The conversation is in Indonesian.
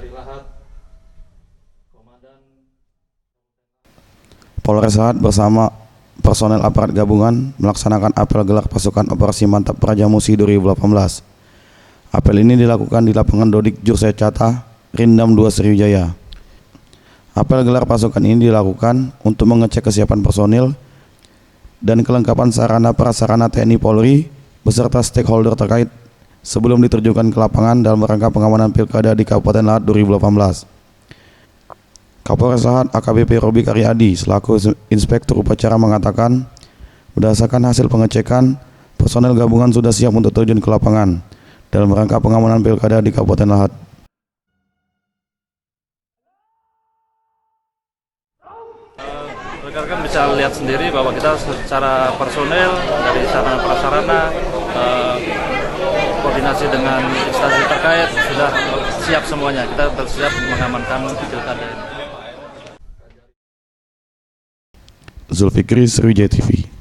dari Lahat, Komandan Polres Lahat bersama personel aparat gabungan melaksanakan apel gelar pasukan operasi Mantap Praja Musi 2018. Apel ini dilakukan di lapangan Dodik Jursecata, Rindam 2 Sriwijaya. Apel gelar pasukan ini dilakukan untuk mengecek kesiapan personil dan kelengkapan sarana prasarana TNI Polri beserta stakeholder terkait sebelum diterjunkan ke lapangan dalam rangka pengamanan Pilkada di Kabupaten Lahat 2018. Kapolres Lahat AKBP Robi Karyadi selaku Inspektur Upacara mengatakan, berdasarkan hasil pengecekan, personel gabungan sudah siap untuk terjun ke lapangan dalam rangka pengamanan Pilkada di Kabupaten Lahat. rekan-rekan bisa lihat sendiri bahwa kita secara personel dari sarana prasarana koordinasi dengan instansi terkait sudah siap semuanya. Kita bersiap mengamankan pilkada ini. Zulfikri, Sriwijaya TV.